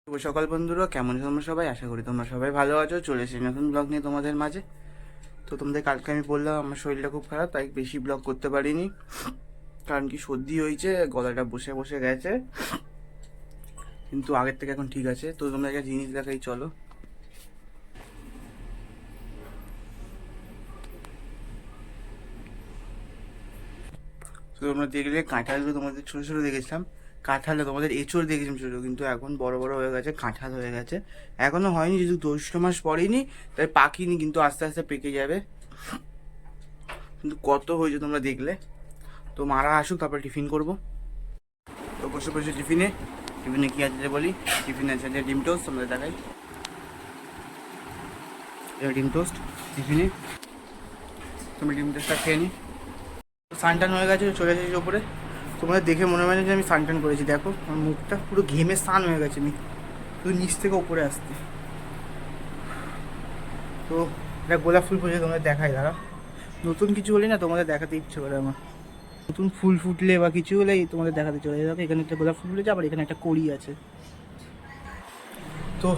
শুভ সকাল বন্ধুরা, কেমন আছো তোমরা সবাই? আশা করি তোমরা সবাই ভালো আছো। চলে এসেছি নতুন ব্লগ নিয়ে তোমাদের মাঝে। তো তোমাদের কালকে আমি বললাম আমার শরীরটা খুব খারাপ, তাই বেশি ব্লগ করতে পারিনি। কারণ কি সর্দি হয়েছে, গলাটা বসে বসে গেছে, কিন্তু আগের থেকে এখন ঠিক আছে। তো তোমরা একটা জিনিস দেখাই, চলো। তো তোমরা দেখলে কাঁঠালগুলো তোমাদের ছোটো ছোটো দেখেছিলাম, কাঁঠালে তোমাদের এঁচড় দেখেছিলাম ছোটো, কিন্তু এখন বড় বড় হয়ে গেছে, কাঁঠাল হয়ে গেছে। এখনো হয়নি, যেহেতু 2 মাস পরেনি, তাই পাকিনি, কিন্তু আস্তে আস্তে পেকে যাবে। কিন্তু কত হয়েছে তোমরা দেখলে। তো মারা আসুক, তারপর টিফিন করব। তো বসে বসে টিফিনে কী আছে বলি। টিফিনে আছে যে ডিম টোস্ট, তোমাদের দেখাই। এটা ডিম টোস্ট টিফিনে। তুমি ডিম টোস্টটা খেয়ে নিই। সানটান হয়ে গেছে, চলে এসেছি ওপরে। তোমাদের দেখে মনে হয় যে আমি সানটান করেছি। দেখো আমার মুখটা পুরো ঘেমে স্নান হয়ে গেছে, আমি শুধু নিচ থেকে ওপরে আসতে। তো এটা গোলাপ ফুল ফুটেছে, তোমাদের দেখাই। দাঁড়া, নতুন কিছু হলে না তোমাদের দেখাতে ইচ্ছে করে আমার। নতুন ফুল ফুটলে বা কিছু হলেই তোমাদের দেখাতে চলে যাবে। এখানে একটা গোলাপ ফুল ফুটেছে, আবার এখানে একটা কড়ি আছে। তো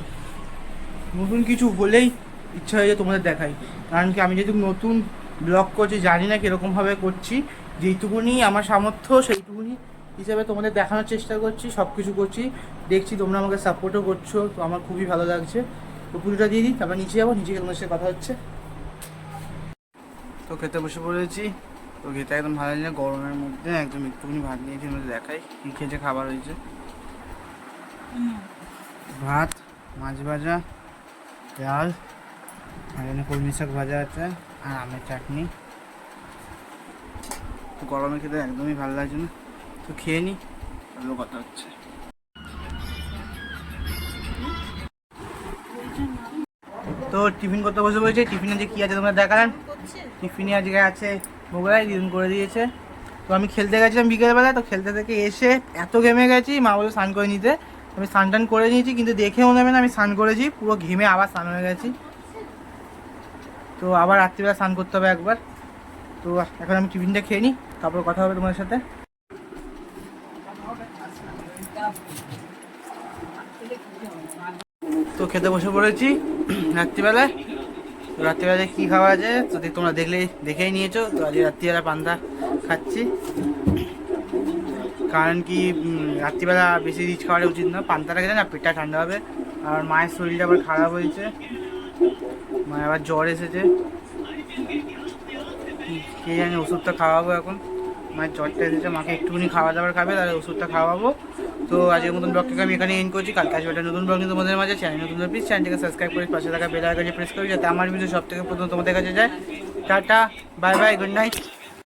নতুন কিছু হলেই ইচ্ছা হয়ে যায় তোমাদের দেখাই। কারণ কি আমি যেহেতু নতুন ব্লগ করছি, জানি না কীরকমভাবে করছি, যেইটুকুনি আমার সামর্থ্য সেইটুকুনি হিসাবে তোমাদের দেখানোর চেষ্টা করছি, সব কিছু করছি। দেখছি তোমরা আমাকে সাপোর্টও করছো, তো আমার খুবই ভালো লাগছে। তো পুজোটা দিয়ে দিই, তারপর নিচে যাবো, নিচে গিয়ে তোমাদের সাথে কথা হচ্ছে। তো খেতে বসে পড়েছি। তো খেতে একদম ভালো লাগে, গরমের মধ্যে একদম একটুখানি ভাত নিয়েছি, মধ্যে দেখাই কী খেয়েছে। খাবার হয়েছে ভাত, মাছ ভাজা, ডাল, আর এখানে কলমি শাক ভাজা আছে, আর আমের চাটনি। গরমে খেতে একদমই ভালো লাগছে না, তো খেয়ে নিই, ভালো কথা হচ্ছে। তো টিফিন করতে বসে বলছে। টিফিনে যে কী আছে তোমরা দেখালেন। টিফিনে আজকে আছে মোগলাই, দিন করে দিয়েছে। তো আমি খেলতে গেছিলাম বিকেলবেলায়, তো খেলতে থেকে এসে এত ঘেমে গেছি, মা বলে স্নান করে নিতে। আমি স্নান টান করে নিয়েছি, কিন্তু দেখে মনে হবে না আমি স্নান করেছি, পুরো ঘেমে আবার স্নান হয়ে গেছি। তো আবার রাত্রিবেলা স্নান করতে হবে একবার। তো এখন আমি টিফিনটা খেয়ে নিই, তারপর কথা হবে তোমাদের সাথে। তো খেতে বসে পড়েছি রাত্রিবেলায়। তো রাত্রিবেলায় কী খাওয়া আছে তো তোমরা দেখেই নিয়েছো। তো আজকে রাত্রিবেলা পান্তা খাচ্ছি। কারণ কি রাত্রিবেলা বেশি রিচ খাওয়াটা উচিত না, পান্তাটা খেলে না পেটটা ঠান্ডা হবে। আর মায়ের শরীরটা আবার খারাপ হয়েছে, মায়ের আবার জ্বর এসেছে। কে জানি, ওষুধটা খাওয়াবো এখন। মায়ের জ্বরটা এসেছে, মাকে একটুখানি খাওয়া দাবার খাবে, তাহলে ওষুধটা খাওয়াবো। তো আজকের মতন ব্লগটাকে আমি এখানে এন্ড করছি। কালকে আসবে একটা নতুন ব্লগ নিয়ে তোমাদের মাঝে। চ্যানেল নতুন প্লিজ চ্যানেলটাকে সাবস্ক্রাইব করে পাশে থাকা বেল আইকনে প্রেস করি, যাতে আমার ভিডিও সব থেকে প্রথম তোমাদের কাছে যায়। Tata, bye bye, good night.